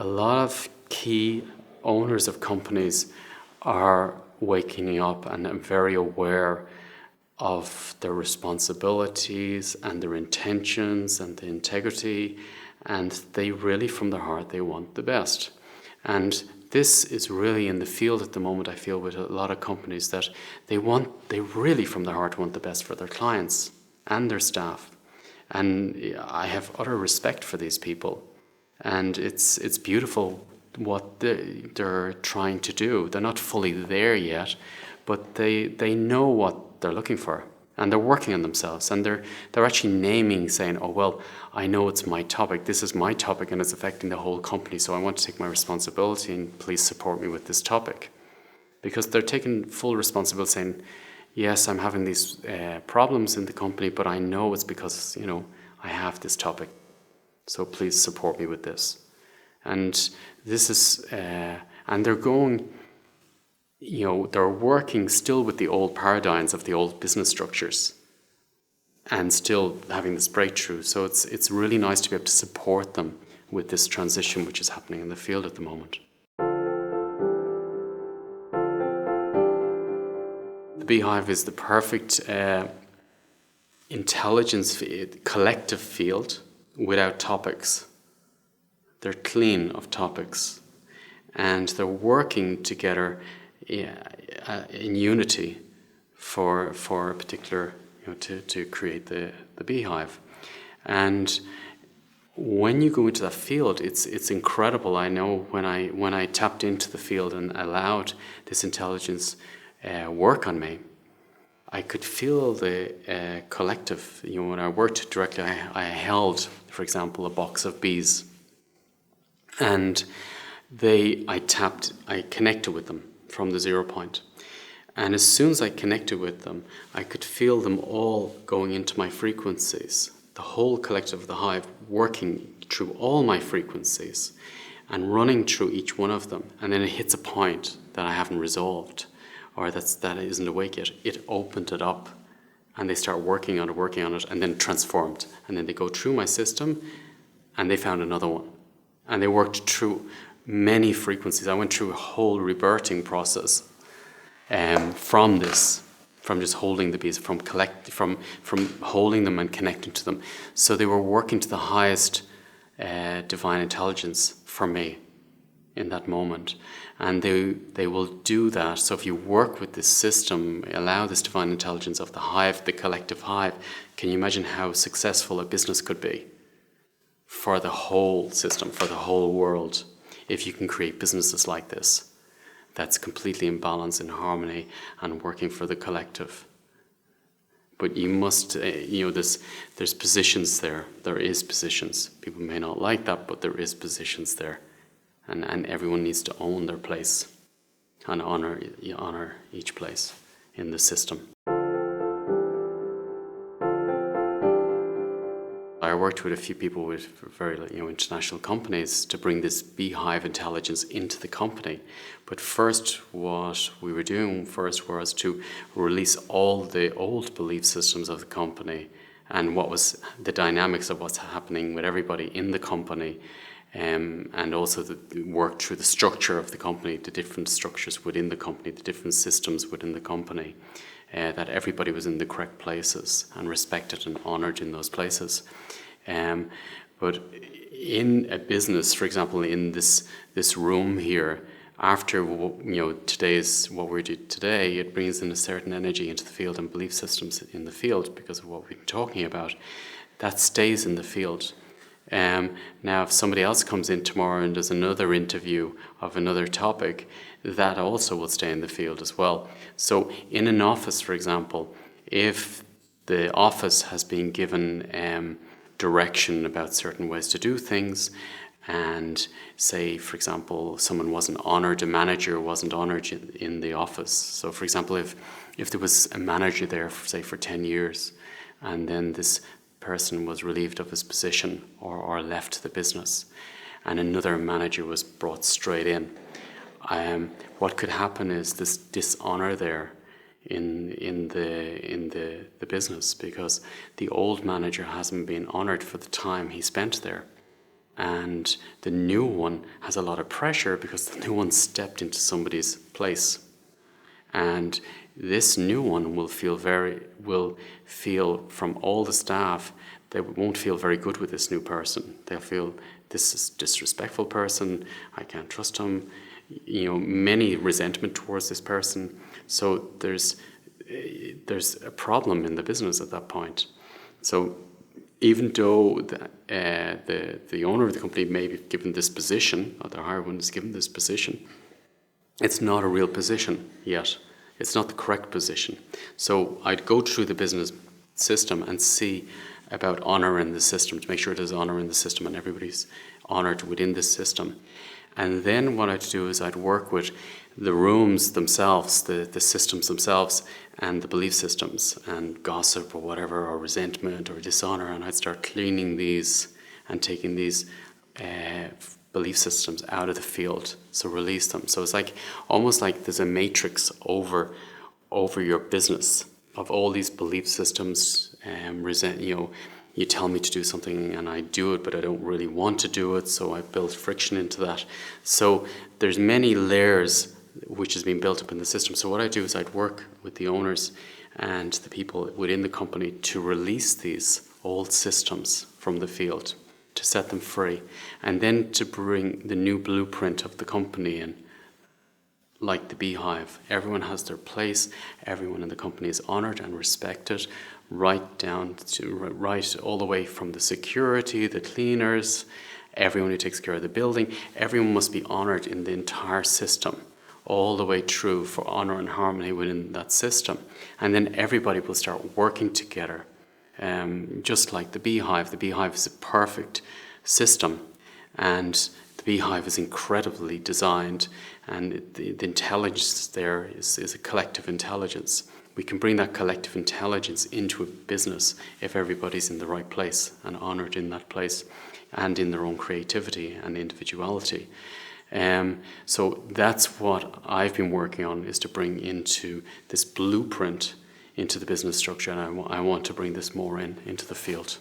lot of key owners of companies are waking up and are very aware of their responsibilities and their intentions and the integrity, and they really, from their heart, they want the best. And this is really in the field at the moment, I feel, with a lot of companies, that they really from their heart want the best for their clients and their staff. And I have utter respect for these people. And it's beautiful what they're trying to do. They're not fully there yet, but they know what they're looking for. And they're working on themselves, and they're actually naming, saying, oh, well, I know it's my topic. This is my topic, and it's affecting the whole company, so I want to take my responsibility, and please support me with this topic. Because they're taking full responsibility, saying, yes, I'm having these problems in the company, but I know it's because, I have this topic, so please support me with this. And this is, and they're going, they're working still with the old paradigms of the old business structures and still having this breakthrough. So it's really nice to be able to support them with this transition which is happening in the field at the moment. The Beehive is the perfect intelligence collective field without topics. They're clean of topics, and they're working together in unity for a particular, to create the Beehive. And when you go into that field, it's incredible. I know when I tapped into the field and allowed this intelligence work on me, I could feel the collective. When I worked directly, I held, for example, a box of bees, and I connected with them from the 0 point. And as soon as I connected with them, I could feel them all going into my frequencies, the whole collective of the hive working through all my frequencies and running through each one of them. And then it hits a point that I haven't resolved, or that isn't awake yet. It opened it up, and they start working on it, and then transformed. And then they go through my system, and they found another one. And they worked through many frequencies. I went through a whole rebirthing process from just holding the bees, from holding them and connecting to them. So they were working to the highest divine intelligence for me in that moment. And they will do that. So if you work with this system, allow this divine intelligence of the hive, the collective hive, can you imagine how successful a business could be for the whole system, for the whole world, if you can create businesses like this, that's completely in balance, in harmony, and working for the collective. But you must, there's positions there. There is positions. People may not like that, but there is positions there. And everyone needs to own their place and honor each place in the system. I worked with a few people with very international companies to bring this Beehive intelligence into the company. But first, what we were doing was to release all the old belief systems of the company and what was the dynamics of what's happening with everybody in the company, and also work through the structure of the company, the different structures within the company, the different systems within the company, that everybody was in the correct places and respected and honored in those places. But in a business, for example, in this room here, after today's what we did today, it brings in a certain energy into the field and belief systems in the field because of what we've been talking about. That stays in the field. Now, if somebody else comes in tomorrow and does another interview of another topic, that also will stay in the field as well. So in an office, for example, if the office has been given direction about certain ways to do things, and say, for example, someone wasn't honored, a manager wasn't honored in the office. So, for example, if there was a manager there, for 10 years, and then this person was relieved of his position or left the business, and another manager was brought straight in, what could happen is this dishonor there in the business, because the old manager hasn't been honored for the time he spent there. and the new one has a lot of pressure because the new one stepped into somebody's place. And this new one will feel from all the staff, they won't feel very good with this new person. They'll feel, this is a disrespectful person, I can't trust him, many resentment towards this person. So there's a problem in the business at that point. So even though the owner of the company may be given this position, or the hired one is given this position, it's not a real position yet. It's not the correct position. So I'd go through the business system and see about honour in the system, to make sure there's honour in the system and everybody's honoured within this system. And then what I'd do is I'd work with the rooms themselves, the systems themselves, and the belief systems, and gossip or whatever, or resentment or dishonour, and I'd start cleaning these and taking these belief systems out of the field, so release them. So it's like almost like there's a matrix over your business of all these belief systems. You tell me to do something and I do it, but I don't really want to do it, so I build friction into that. So there's many layers which has been built up in the system. So what I do is I'd work with the owners and the people within the company to release these old systems from the field, to set them free, and then to bring the new blueprint of the company in, like the beehive. Everyone has their place, everyone in the company is honoured and respected, right all the way from the security, the cleaners, everyone who takes care of the building. Everyone must be honoured in the entire system, all the way through, for honour and harmony within that system. And then everybody will start working together. Just like the beehive. The beehive is a perfect system, and the beehive is incredibly designed, and the intelligence there is a collective intelligence. We can bring that collective intelligence into a business if everybody's in the right place and honoured in that place and in their own creativity and individuality. So that's what I've been working on, is to bring into this blueprint into the business structure, and I want to bring this more into the field.